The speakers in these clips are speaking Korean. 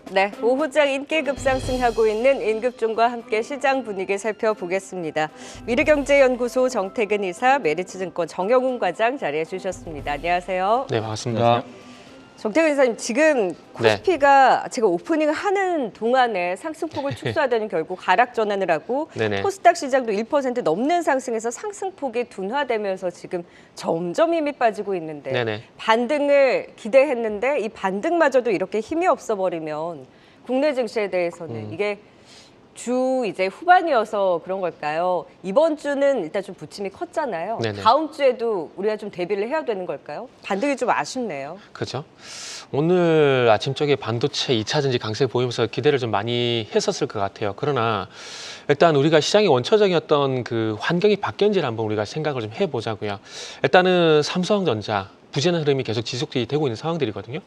네, 오후장 인기 급상승하고 있는 인급종과 함께 시장 분위기 살펴보겠습니다. 미르경제연구소 정태근 이사, 메리츠증권 정영훈 과장 자리해 주셨습니다. 안녕하세요. 네, 반갑습니다. 정태근 이사님, 지금 코스피가 제가 오프닝을 하는 동안에 상승폭을 축소하더니 결국 하락 전환을 하고 코스닥 시장도 1% 넘는 상승에서 상승폭이 둔화되면서 지금 점점 힘이 빠지고 있는데 반등을 기대했는데 이 반등마저도 이렇게 힘이 없어 버리면 국내 증시에 대해서는 이게 주 이제 후반이어서 그런 걸까요? 이번 주는 일단 좀 부침이 컸잖아요. 다음 주에도 우리가 좀 대비를 해야 되는 걸까요? 반등이 좀 아쉽네요. 그렇죠. 오늘 아침 쪽에 반도체 2차 전지 강세 보이면서 기대를 좀 많이 했었을 것 같아요. 그러나 일단 우리가 시장의 원초적이었던 그 환경이 바뀌었는지를 한번 우리가 생각을 좀 해보자고요. 일단은 삼성전자 부진한 흐름이 계속 지속이 되고 있는 상황들이거든요.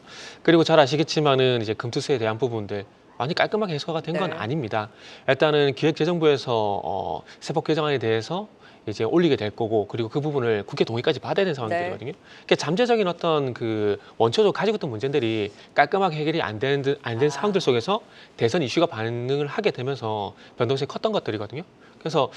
그리고 잘 아시겠지만은 이제 금투세에 대한 부분들 많이 깔끔하게 해소가 된 건 아닙니다. 일단은 기획재정부에서 세법 개정안에 대해서 이제 올리게 될 거고, 그리고 그 부분을 국회 동의까지 받아야 되는 상황들이거든요. 그러니까 잠재적인 어떤 그 원초적으로 가지고 있던 문제들이 깔끔하게 해결이 안 된 상황들 속에서 대선 이슈가 반응을 하게 되면서 변동성이 컸던 것들이거든요. 그래서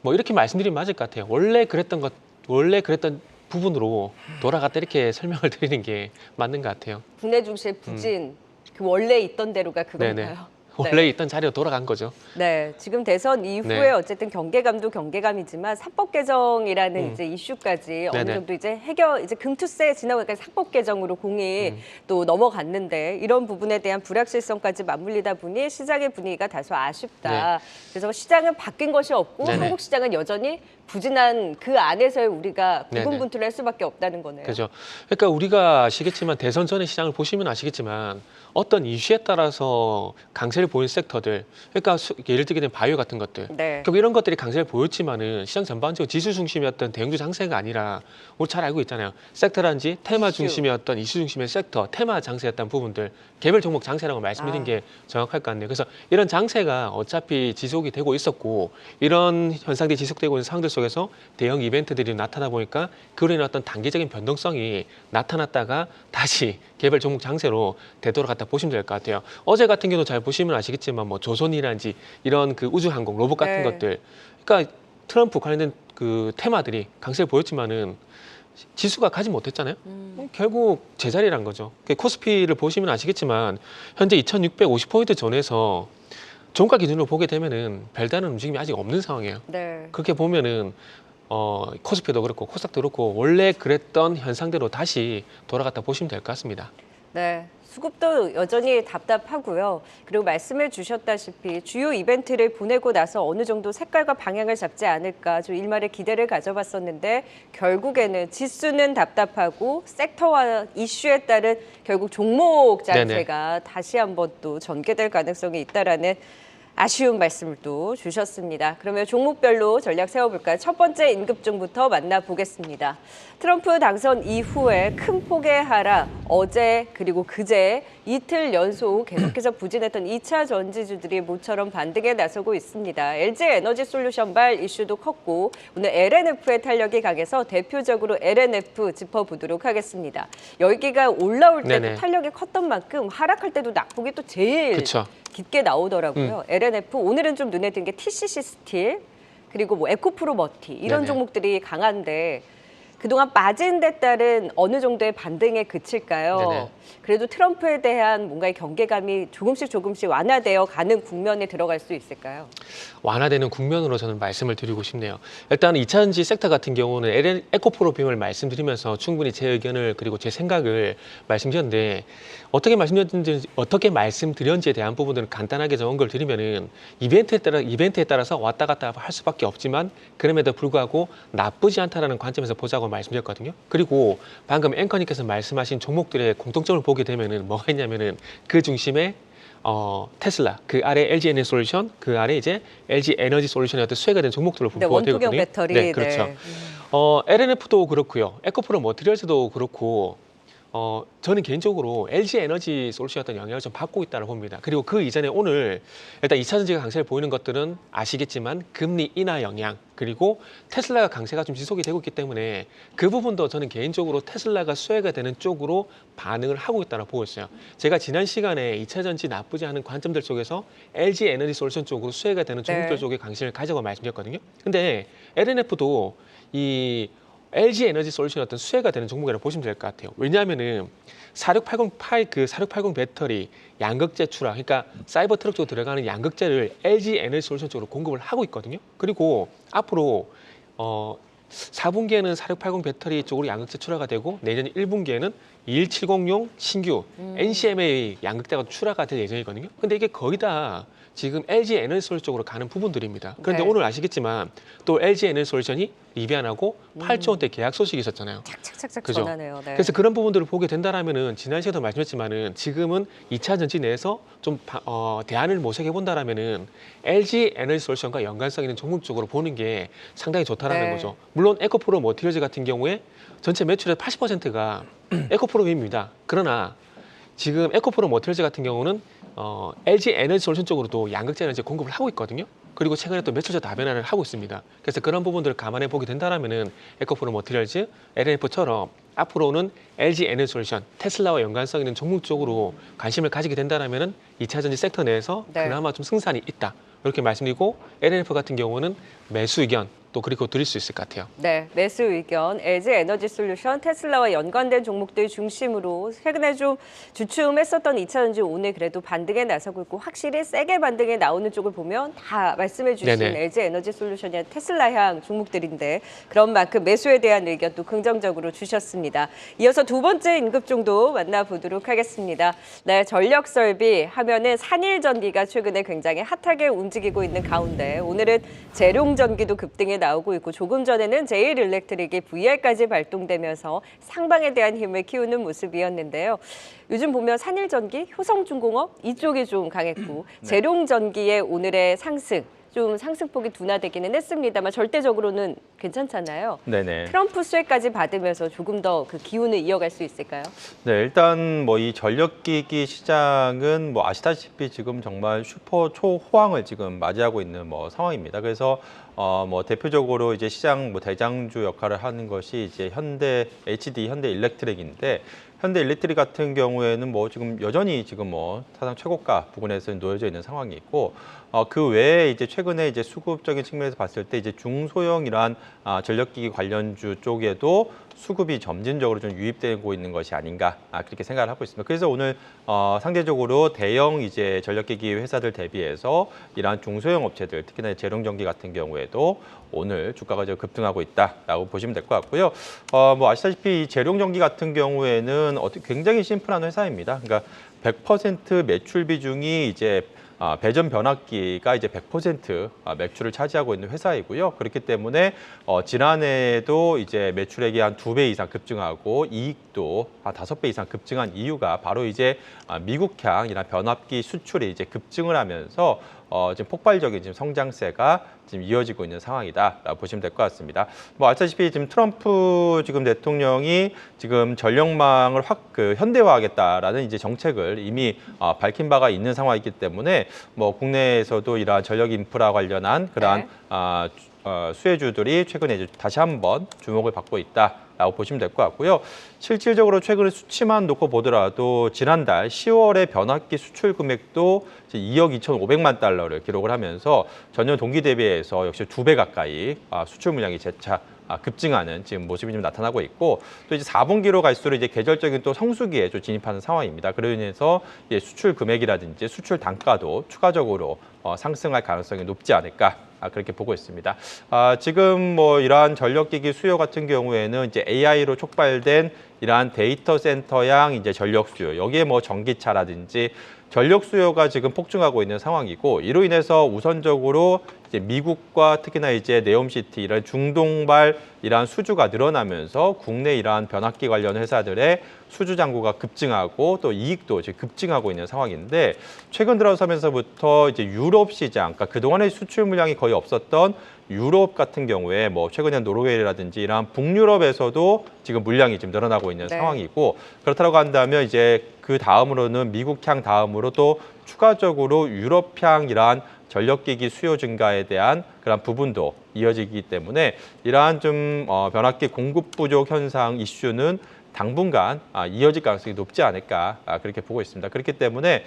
뭐 이렇게 말씀드리면 맞을 것 같아요. 원래 그랬던 부분으로 돌아갔다 이렇게 설명을 드리는 게 맞는 것 같아요. 국내 증시의 부진, 그 원래 있던 대로가 그건가요? 원래 있던 자리로 돌아간 거죠. 네, 지금 대선 이후에 어쨌든 경계감도 경계감이지만 사법 개정이라는 이제 이슈까지 어느 정도 이제 이제 금투세 지나고 사법 개정으로 공이 또 넘어갔는데 이런 부분에 대한 불확실성까지 맞물리다 보니 시장의 분위기가 다소 아쉽다. 그래서 시장은 바뀐 것이 없고 한국 시장은 여전히 부진한 그 안에서의 우리가 고군분투를 할 수밖에 없다는 거네요. 그렇죠. 그러니까 우리가 아시겠지만 대선 전의 시장을 보시면 아시겠지만 어떤 이슈에 따라서 강세를 보인 섹터들, 그러니까 예를 들게 되면 바이오 같은 것들, 결국 이런 것들이 강세를 보였지만은 시장 전반적으로 지수 중심이었던 대형주 장세가 아니라 우리 잘 알고 있잖아요. 섹터란지 테마 중심이었던 이슈 중심의 섹터, 테마 장세였던 부분들, 개별 종목 장세라고 말씀드린 게 정확할 것 같네요. 그래서 이런 장세가 어차피 지속이 되고 있었고 이런 현상들이 지속되고 있는 상황들 속에서 대형 이벤트들이 나타나 보니까 그로 인한 어떤 단기적인 변동성이 나타났다가 다시 개별 종목 장세로 되돌아갔다 보시면 될 것 같아요. 어제 같은 경우도 잘 보시면 아시겠지만 뭐 조선이라든지 이런 그 우주항공 로봇 같은 것들, 그러니까 트럼프 관련된 그 테마들이 강세를 보였지만은 지수가 가지 못했잖아요. 결국 제자리란 거죠. 코스피를 보시면 아시겠지만 현재 2,650포인트 전에서 종가 기준으로 보게 되면은 별다른 움직임이 아직 없는 상황이에요. 그렇게 보면은 코스피도 그렇고 코스닥도 그렇고 원래 그랬던 현상대로 다시 돌아갔다 보시면 될 것 같습니다. 네, 수급도 여전히 답답하고요. 그리고 말씀해 주셨다시피 주요 이벤트를 보내고 나서 어느 정도 색깔과 방향을 잡지 않을까 좀 일말의 기대를 가져봤었는데 결국에는 지수는 답답하고 섹터와 이슈에 따른 결국 종목 자체가 다시 한번 또 전개될 가능성이 있다라는 아쉬운 말씀을 또 주셨습니다. 그러면 종목별로 전략 세워볼까요? 첫 번째 인급종부터 만나보겠습니다. 트럼프 당선 이후에 큰 폭의 하락, 어제 그리고 그제 이틀 연속 계속해서 부진했던 2차 전지주들이 모처럼 반등에 나서고 있습니다. LG 에너지솔루션발 이슈도 컸고 오늘 LNF의 탄력이 강해서 대표적으로 LNF 짚어보도록 하겠습니다. 열기가 올라올 때도 탄력이 컸던 만큼 하락할 때도 낙폭이 또 제일 깊게 나오더라고요. LNF 오늘은 좀 눈에 띈 게 TCC 스틸 그리고 뭐 에코프로 머티 이런 종목들이 강한데 그동안 빠진 데 따른 어느 정도의 반등에 그칠까요? 그래도 트럼프에 대한 뭔가의 경계감이 조금씩 완화되어 가는 국면에 들어갈 수 있을까요? 완화되는 국면으로 저는 말씀을 드리고 싶네요. 일단 2차전지 섹터 같은 경우는 에코프로빔을 말씀드리면서 충분히 제 의견을 그리고 제 생각을 말씀드렸는데 어떻게 말씀드렸는지에 대한 부분들은 간단하게 좀 언급을 드리면은 이벤트에 따라서 왔다 갔다 할 수밖에 없지만 그럼에도 불구하고 나쁘지 않다라는 관점에서 보자고 말씀드렸거든요. 그리고 방금 앵커님께서 말씀하신 종목들의 공통점을 보게 되면은 뭐가 있냐면은 그 중심에 테슬라, 그 아래 LG 에너지 솔루션, 그 아래 이제 LG 에너지 솔루션의 어떤 수혜가 된 종목들로 분포가 되거든요. 원통형 배터리. 네, 그렇죠. LNF도 그렇고요. 에코프로 머티리얼스도 그렇고 저는 개인적으로 LG 에너지 솔루션이 어떤 영향을 좀 받고 있다고 봅니다. 그리고 그 이전에 오늘 일단 2차 전지가 강세를 보이는 것들은 아시겠지만 금리 인하 영향, 그리고 테슬라가 강세가 좀 지속이 되고 있기 때문에 그 부분도 저는 개인적으로 테슬라가 수혜가 되는 쪽으로 반응을 하고 있다고 보고 있어요. 제가 지난 시간에 2차 전지 나쁘지 않은 관점들 쪽에서 LG 에너지 솔루션 쪽으로 수혜가 되는 종목들 쪽에 관심을 가져가 말씀드렸거든요. 근데 LNF도 이 LG 에너지 솔루션이 어떤 수혜가 되는 종목이라고 보시면 될 것 같아요. 왜냐하면은 4680 배터리 양극재 출하, 그러니까 사이버 트럭 쪽으로 들어가는 양극재를 LG 에너지 솔루션 쪽으로 공급을 하고 있거든요. 그리고 앞으로 4분기에는 4680 배터리 쪽으로 양극재 출하가 되고 내년 1분기에는 2170용 신규 NCMA 양극재가 출하가 될 예정이거든요. 근데 이게 거의 다 지금 LG 에너지 솔루션 쪽으로 가는 부분들입니다. 그런데 네. 오늘 아시겠지만 또 LG 에너지 솔루션이 리비안하고 8조 원대 계약 소식이 있었잖아요. 착착착착 그죠? 전하네요. 네. 그래서 그런 부분들을 보게 된다라면은 지난 시간에도 말씀했지만은 지금은 2차 전지 내에서 좀 대안을 모색해 본다라면은 LG 에너지 솔루션과 연관성 있는 종목 쪽으로 보는 게 상당히 좋다라는 네. 거죠. 물론 에코프로 머티리얼즈 같은 경우에 전체 매출의 80%가 에코프로입니다. 그러나 지금 에코프로 머티리얼즈 같은 경우는 LG 에너지 솔루션 쪽으로도 양극재 에너지 공급을 하고 있거든요. 그리고 최근에 또 매출자 다변화를 하고 있습니다. 그래서 그런 부분들을 감안해 보게 된다면은 에코프로 머티리얼즈, LNF처럼 앞으로는 LG 에너지 솔루션, 테슬라와 연관성 있는 종목 쪽으로 관심을 가지게 된다면은 2차 전지 섹터 내에서 네. 그나마 좀 승산이 있다. 이렇게 말씀드리고 LNF 같은 경우는 매수 의견 또 그리고 드릴 수 있을 것 같아요. 네, 매수 의견, LG 에너지 솔루션, 테슬라와 연관된 종목들 중심으로 최근에 좀 주춤했었던 2차 전지 오늘 그래도 반등에 나서고 있고 확실히 세게 반등에 나오는 쪽을 보면 다 말씀해 주신 네네. LG 에너지 솔루션이나 테슬라향 종목들인데 그런 만큼 매수에 대한 의견도 긍정적으로 주셨습니다. 이어서 두 번째 임급종도 만나보도록 하겠습니다. 네, 전력 설비 하면은 산일전기가 최근에 굉장히 핫하게 움직이고 있는 가운데 오늘은 재룡전기도 급등에 나오고 있고 조금 전에는 제일일렉트릭이 VR까지 발동되면서 상방에 대한 힘을 키우는 모습이었는데요. 요즘 보면 산일전기, 효성중공업 이쪽이 좀 강했고 재룡전기의 오늘의 상승, 좀 상승폭이 둔화되기는 했습니다만 절대적으로는 괜찮잖아요. 네네. 트럼프 수혜까지 받으면서 조금 더 그 기운을 이어갈 수 있을까요? 네, 일단 뭐 이 전력기기 시장은 뭐 아시다시피 지금 정말 슈퍼 초호황을 지금 맞이하고 있는 뭐 상황입니다. 그래서 뭐 대표적으로 이제 시장 뭐 대장주 역할을 하는 것이 이제 현대 일렉트릭인데 현대 일렉트릭 같은 경우에는 뭐 지금 여전히 지금 뭐 사상 최고가 부근에서 놓여져 있는 상황이 있고 그 외에 이제 최근에 이제 수급적인 측면에서 봤을 때 이제 중소형 이러한 전력기기 관련주 쪽에도 수급이 점진적으로 좀 유입되고 있는 것이 아닌가 그렇게 생각을 하고 있습니다. 그래서 오늘 상대적으로 대형 이제 전력기기 회사들 대비해서 이러한 중소형 업체들 특히나 재룡전기 같은 경우에도 오늘 주가가 좀 급등하고 있다라고 보시면 될 것 같고요. 뭐 아시다시피 이 재룡전기 같은 경우에는 굉장히 심플한 회사입니다. 그러니까 100% 매출 비중이 이제 배전 변압기가 이제 100% 매출을 차지하고 있는 회사이고요. 그렇기 때문에 지난해에도 이제 매출액이 한 2배 이상 급증하고 이익도 한 5배 이상 급증한 이유가 바로 이제 미국향 이런 변압기 수출이 이제 급증을 하면서 지금 폭발적인 지금 성장세가 지금 이어지고 있는 상황이다라고 보시면 될 것 같습니다. 뭐 아시다시피 지금 트럼프 지금 대통령이 지금 전력망을 현대화하겠다라는 이제 정책을 이미 밝힌 바가 있는 상황이기 때문에 뭐 국내에서도 이러한 전력 인프라 관련한 그러한 수혜주들이 최근에 이제 다시 한번 주목을 받고 있다라고 보시면 될 것 같고요. 실질적으로 최근에 수치만 놓고 보더라도 지난달 10월에 변압기 수출 금액도 2억 2,500만 달러를 기록을 하면서 전년 동기 대비해서 역시 2배 가까이 수출 물량이 재차 급증하는 지금 모습이 좀 나타나고 있고 또 이제 4분기로 갈수록 이제 계절적인 또 성수기에 좀 진입하는 상황입니다. 그로 인해서 수출 금액이라든지 수출 단가도 추가적으로 상승할 가능성이 높지 않을까 그렇게 보고 있습니다. 지금 뭐 이러한 전력기기 수요 같은 경우에는 이제 AI로 촉발된 이러한 데이터 센터향 이제 전력 수요 여기에 뭐 전기차라든지 전력 수요가 지금 폭증하고 있는 상황이고 이로 인해서 우선적으로 이제 미국과 특히나 이제 네옴시티 이런 중동발 이러한 수주가 늘어나면서 국내 이러한 변압기 관련 회사들의 수주 잔고가 급증하고 또 이익도 지금 급증하고 있는 상황인데 최근 들어서면서부터 이제 유럽 시장, 그러니까 그동안의 수출 물량이 거의 없었던 유럽 같은 경우에 뭐 최근에 노르웨이라든지 이런 북유럽에서도 지금 물량이 지금 늘어나고 있는 상황이고 그렇다고 한다면 이제 그 다음으로는 미국향 다음으로 또 추가적으로 유럽향 이러한 전력기기 수요 증가에 대한 그런 부분도 이어지기 때문에 이러한 좀 변압기 공급 부족 현상 이슈는 당분간 이어질 가능성이 높지 않을까 그렇게 보고 있습니다. 그렇기 때문에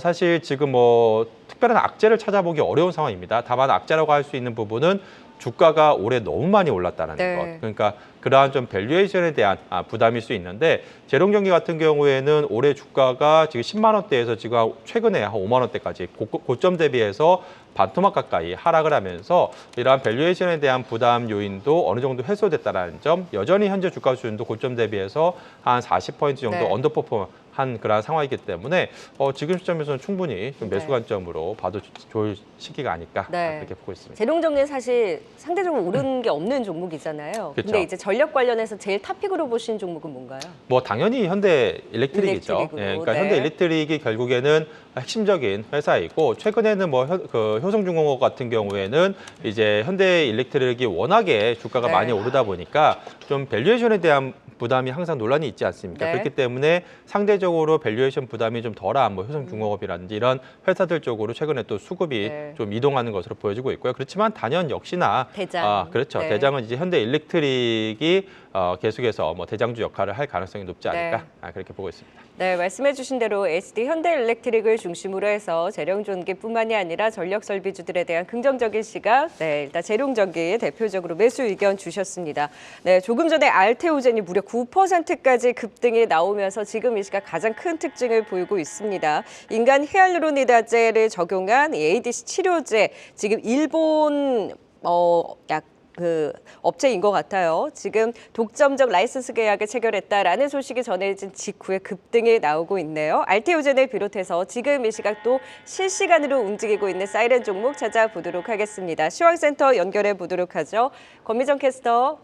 사실 지금 뭐 특별한 악재를 찾아보기 어려운 상황입니다. 다만 악재라고 할 수 있는 부분은 주가가 올해 너무 많이 올랐다는 것. 그러니까 그러한 좀 밸류에이션에 대한 부담일 수 있는데 재롱전기 같은 경우에는 올해 주가가 지금 10만 원대에서 지금 최근에 한 5만 원대까지 고점 대비해서 반토막 가까이 하락을 하면서 이러한 밸류에이션에 대한 부담 요인도 어느 정도 해소됐다는 점, 여전히 현재 주가 수준도 고점 대비해서 한 40% 정도 언더퍼폼 한 그런 상황이기 때문에 지금 시점에서는 충분히 좀 매수 관점으로 봐도 좋을 시기가 아닐까 그렇게 보고 있습니다. 재롱전기는 사실 상대적으로 오른 게 없는 종목이잖아요. 그렇죠. 근데 이제 전력 관련해서 제일 탑픽으로 보신 종목은 뭔가요? 뭐 당연히 현대 일렉트릭이죠. 그러니까 현대 일렉트릭이 결국에는 핵심적인 회사이고 최근에는 뭐 효성중공업 같은 경우에는 이제 현대 일렉트릭이 워낙에 주가가 많이 오르다 보니까 좀 밸류에이션에 대한 부담이 항상 논란이 있지 않습니까? 그렇기 때문에 상대적으로 밸류에이션 부담이 좀 덜한 뭐 효성중공업이라든지 이런 회사들 쪽으로 최근에 또 수급이 좀 이동하는 것으로 보여지고 있고요. 그렇지만 단연 역시나 그렇죠. 대장은 이제 현대 일렉트릭이 계속해서 뭐 대장주 역할을 할 가능성이 높지 않을까 그렇게 보고 있습니다. 네, 말씀해주신 대로 SD 현대일렉트릭을 중심으로 해서 재룡전기뿐만이 아니라 전력 설비주들에 대한 긍정적인 시각, 일단 재룡전기 대표적으로 매수 의견 주셨습니다. 네, 조금 전에 알테오젠이 무려 9%까지 급등이 나오면서 지금 이 시각 가장 큰 특징을 보이고 있습니다. 인간 히알루로니다제를 적용한 ADC 치료제, 지금 일본 업체인 것 같아요. 지금 독점적 라이선스 계약을 체결했다라는 소식이 전해진 직후에 급등이 나오고 있네요. 알테오젠을 비롯해서 지금 이 시각 또 실시간으로 움직이고 있는 사이렌 종목 찾아보도록 하겠습니다. 시황센터 연결해 보도록 하죠. 권미정 캐스터.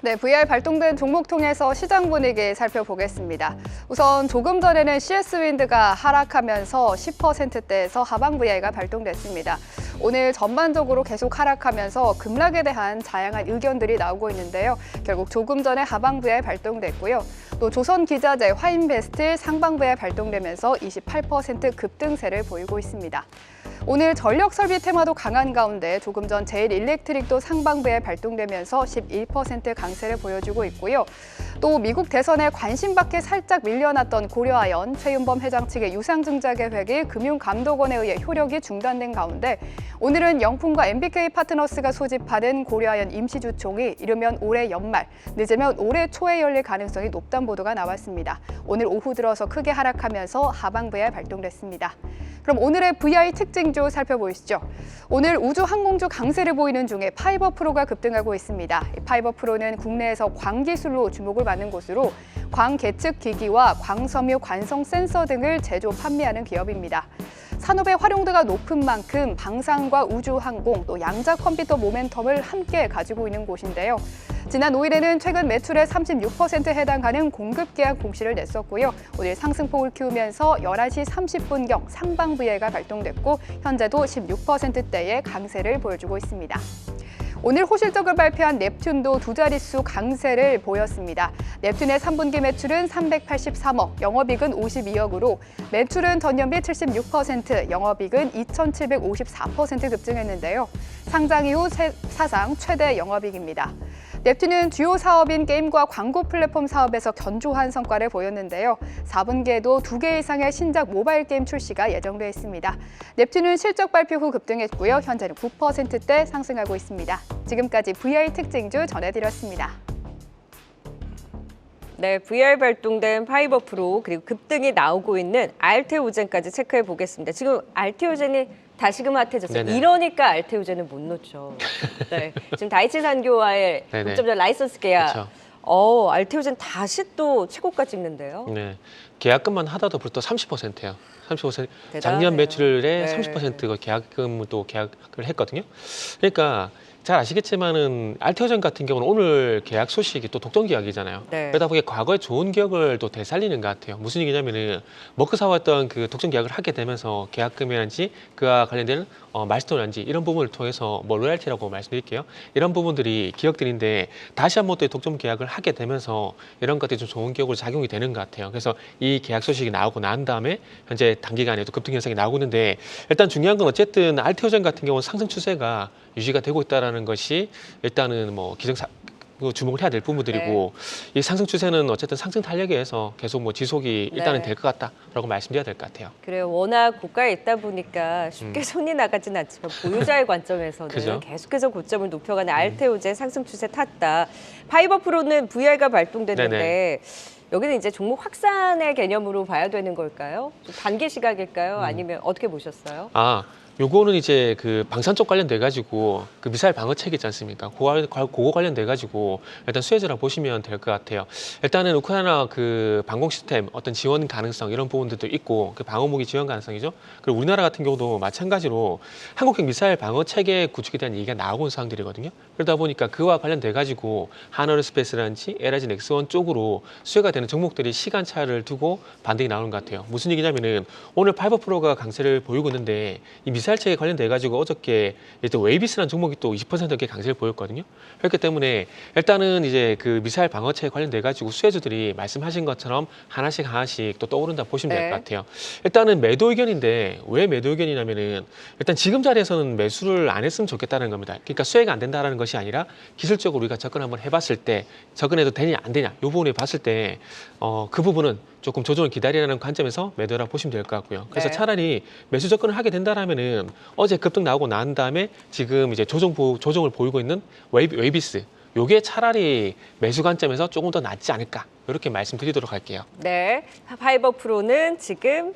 네, VR 발동된 종목 통해서 시장 분위기 살펴보겠습니다. 우선 조금 전에는 CS윈드가 하락하면서 10%대에서 하방 VI가 발동됐습니다. 오늘 전반적으로 계속 하락하면서 급락에 대한 다양한 의견들이 나오고 있는데요. 결국 조금 전에 하방 VI 발동됐고요. 또 조선기자재, 화인베스트 상방 VI 발동되면서 28% 급등세를 보이고 있습니다. 오늘 전력 설비 테마도 강한 가운데 조금 전 제일일렉트릭도 상방부에 발동되면서 11% 강세를 보여주고 있고요. 또 미국 대선에 관심받게 살짝 밀려났던 고려아연, 최윤범 회장 측의 유상증자 계획이 금융감독원에 의해 효력이 중단된 가운데 오늘은 영풍과 MBK 파트너스가 소집하는 고려아연 임시주총이 이르면 올해 연말, 늦으면 올해 초에 열릴 가능성이 높다는 보도가 나왔습니다. 오늘 오후 들어서 크게 하락하면서 하방 VI 발동됐습니다. 그럼 오늘의 VI 특징주 살펴보시죠. 오늘 우주항공주 강세를 보이는 중에 파이버프로가 급등하고 있습니다. 파이버프로는 국내에서 광기술로 주목을 받는 곳으로 광계측 기기와 광섬유 관성 센서 등을 제조 판매하는 기업입니다. 산업의 활용도가 높은 만큼 방산과 우주항공, 또 양자 컴퓨터 모멘텀을 함께 가지고 있는 곳인데요. 지난 5일에는 최근 매출의 36%에 해당하는 공급 계약 공시를 냈었고요. 오늘 상승폭을 키우면서 11시 30분경 상방 VI가 발동됐고 현재도 16%대의 강세를 보여주고 있습니다. 오늘 호실적을 발표한 넵튠도 두 자릿수 강세를 보였습니다. 넵튠의 3분기 매출은 383억, 영업이익은 52억으로 매출은 전년비 76%, 영업이익은 2,754% 급증했는데요. 상장 이후 사상 최대 영업이익입니다. 넵튠은 주요 사업인 게임과 광고 플랫폼 사업에서 견조한 성과를 보였는데요. 4분기에도 2개 이상의 신작 모바일 게임 출시가 예정돼 있습니다. 넵튠은 실적 발표 후 급등했고요. 현재는 9%대 상승하고 있습니다. 지금까지 VI 특징주 전해드렸습니다. 네, VR 발동된 파이버프로 그리고 급등이 나오고 있는 알테오젠까지 체크해 보겠습니다. 지금 알테오젠이 다시금 핫해졌어요. 네네. 이러니까 알테오젠을 못 놓죠. 네, 지금 다이치산교와의 독점적 라이선스 계약. 그렇죠. 알테오젠 다시 또 최고가 찍는데요. 네, 계약금만 하다도 벌써 30%예요. 30% 대단하네요. 작년 매출의 네. 30% 계약금도 계약을 했거든요. 그러니까 잘 아시겠지만은 알테오젠 같은 경우는 오늘 계약 소식이 또 독점 계약이잖아요. 네. 그러다 보니 과거의 좋은 기억을 또 되살리는 것 같아요. 무슨 얘기냐면은 먹고 사왔던 그 독점 계약을 하게 되면서 계약금이란지 그와 관련된 마일스톤이란지 이런 부분을 통해서 뭐 로얄티라고 말씀드릴게요. 이런 부분들이 기억들인데 다시 한번 또 독점 계약을 하게 되면서 이런 것들이 좀 좋은 기억으로 작용이 되는 것 같아요. 그래서 이 계약 소식이 나오고 난 다음에 현재 단기간에도 급등 현상이 나오고 있는데 일단 중요한 건 어쨌든 알테오젠 같은 경우는 상승 추세가 유지가 되고 있다는 것이 일단은 뭐 주목을 해야 될 부분들이고 이 상승 추세는 어쨌든 상승 탄력에 의해서 계속 뭐 지속이 일단은 될 것 같다라고 말씀드려야 될 것 같아요. 그래요. 워낙 고가에 있다 보니까 쉽게 손이 나가진 않지만 보유자의 관점에서는 그죠? 계속해서 고점을 높여가는 알테오젠 상승 추세 탔다. 파이버 프로는 VR가 발동됐는데 네네. 여기는 이제 종목 확산의 개념으로 봐야 되는 걸까요? 좀 단기 시각일까요? 아니면 어떻게 보셨어요? 요거는 이제 그 방산 쪽 관련돼 가지고 그 미사일 방어책 있지 않습니까? 그거 관련돼 가지고 일단 수혜주라 보시면 될 것 같아요. 일단은 우크라이나 그 방공 시스템 어떤 지원 가능성 이런 부분들도 있고 그 방어무기 지원 가능성이죠. 그리고 우리나라 같은 경우도 마찬가지로 한국형 미사일 방어 체계 구축에 대한 얘기가 나오고 있는 상황들이거든요. 그러다 보니까 그와 관련돼 가지고 한어로스페이스라든지 LG 넥스원 쪽으로 수혜가 되는 종목들이 시간차를 두고 반등이 나오는 것 같아요. 무슨 얘기냐면은 오늘 파이버 프로가 강세를 보이고 있는데 이 미사일 체계 관련돼 가지고 어저께 또 웨이비스라는 종목이 또 20% 넘게 강세를 보였거든요. 그렇기 때문에 일단은 이제 그 미사일 방어체에 관련돼 가지고 수혜주들이 말씀하신 것처럼 하나씩 또 떠오른다 보시면 될 것 같아요. 일단은 매도 의견인데 왜 매도 의견이냐면은 일단 지금 자리에서는 매수를 안 했으면 좋겠다는 겁니다. 그러니까 수혜가 안 된다라는 것이 아니라 기술적으로 우리가 접근 한번 해봤을 때 접근해도 되냐 안 되냐 이 부분을 봤을 때 그 부분은 조금 조정을 기다리라는 관점에서 매도라고 보시면 될 것 같고요. 그래서 차라리 매수 접근을 하게 된다라면은 어제 급등 나오고 난 다음에 지금 이제 조정을 보이고 있는 웨이비스 요게 차라리 매수 관점에서 조금 더 낫지 않을까 이렇게 말씀드리도록 할게요. 네, 파이버 프로는 지금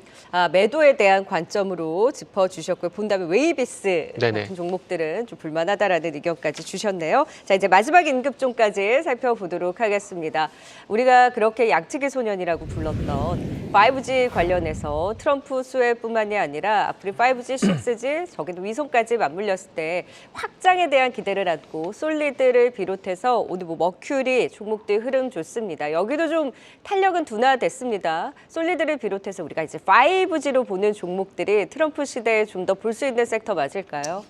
매도에 대한 관점으로 짚어주셨고요. 본다면 웨이비스 네네. 같은 종목들은 좀 불만하다라는 의견까지 주셨네요. 자, 이제 마지막 인급종까지 살펴보도록 하겠습니다. 우리가 그렇게 양측의 소년이라고 불렀던 5G 관련해서 트럼프 수혜뿐만이 아니라 앞으로 5G, 6G, 저기도 위성까지 맞물렸을 때 확장에 대한 기대를 안고 솔리드를 비롯해서 오늘 뭐 머큐리 종목들 흐름 좋습니다. 여기도 좀 탄력은 둔화됐습니다. 솔리드를 비롯해서 우리가 이제 5G로 보는 종목들이 트럼프 시대에 좀 더 볼 수 있는 섹터 맞을까요?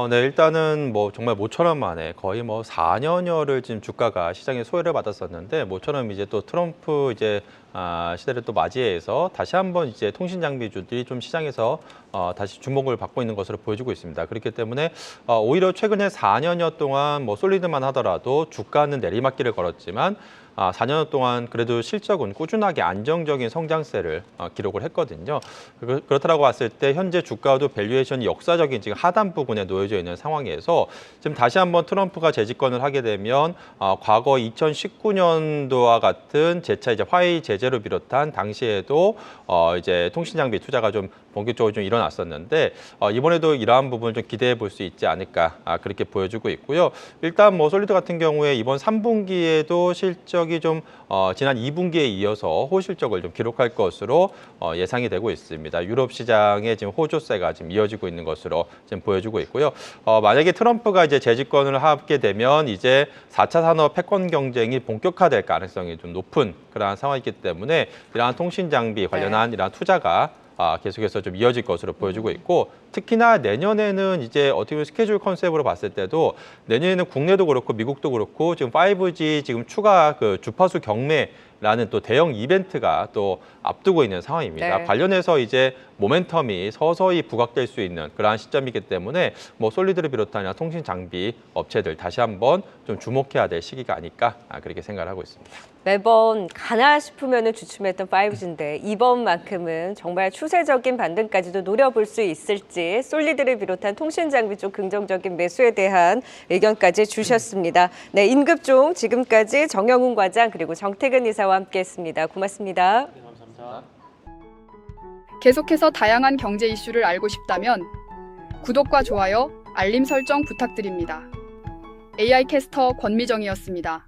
네, 일단은 뭐 정말 모처럼 만에 거의 뭐 4년여를 지금 주가가 시장에 소외를 받았었는데 모처럼 이제 또 트럼프 이제 시대를 또 맞이해서 다시 한번 이제 통신 장비주들이 좀 시장에서 다시 주목을 받고 있는 것으로 보여지고 있습니다. 그렇기 때문에 오히려 최근에 4년여 동안 뭐 솔리드만 하더라도 주가는 내리막길을 걸었지만 4년 동안 그래도 실적은 꾸준하게 안정적인 성장세를 기록을 했거든요. 그렇다고 봤을 때 현재 주가도 밸류에이션이 역사적인 지금 하단 부분에 놓여져 있는 상황에서 지금 다시 한번 트럼프가 재집권을 하게 되면 과거 2019년도와 같은 재차 이제 화웨이 제재로 비롯한 당시에도 이제 통신 장비 투자가 좀 본격적으로 좀 일어났었는데 이번에도 이러한 부분을 좀 기대해 볼 수 있지 않을까 그렇게 보여주고 있고요. 일단 뭐 솔리드 같은 경우에 이번 3분기에도 실적이 좀 지난 2분기에 이어서 호실적을 좀 기록할 것으로 예상이 되고 있습니다. 유럽 시장의 지금 호조세가 지금 이어지고 있는 것으로 지금 보여주고 있고요. 만약에 트럼프가 이제 재집권을 하게 되면 이제 4차 산업 패권 경쟁이 본격화될 가능성이 좀 높은 그러한 상황이기 때문에 이러한 통신 장비 관련한 이러한 투자가 계속해서 좀 이어질 것으로 보여지고 있고 특히나 내년에는 이제 어떻게 보면 스케줄 컨셉으로 봤을 때도 내년에는 국내도 그렇고 미국도 그렇고 지금 5G 지금 추가 그 주파수 경매라는 또 대형 이벤트가 또 앞두고 있는 상황입니다. 네. 관련해서 이제 모멘텀이 서서히 부각될 수 있는 그러한 시점이기 때문에 뭐 솔리드를 비롯한 통신 장비 업체들 다시 한번 좀 주목해야 될 시기가 아닐까 그렇게 생각을 하고 있습니다. 매번 가나 싶으면 주춤했던 5G인데 이번만큼은 정말 추세적인 반등까지도 노려볼 수 있을지 솔리드를 비롯한 통신 장비 쪽 긍정적인 매수에 대한 의견까지 주셨습니다. 네, 인급종 지금까지 정영훈 과장 그리고 정태근 이사와 함께했습니다. 고맙습니다. 네, 감사합니다. 계속해서 다양한 경제 이슈를 알고 싶다면 구독과 좋아요, 알림 설정 부탁드립니다. AI 캐스터 권미정이었습니다.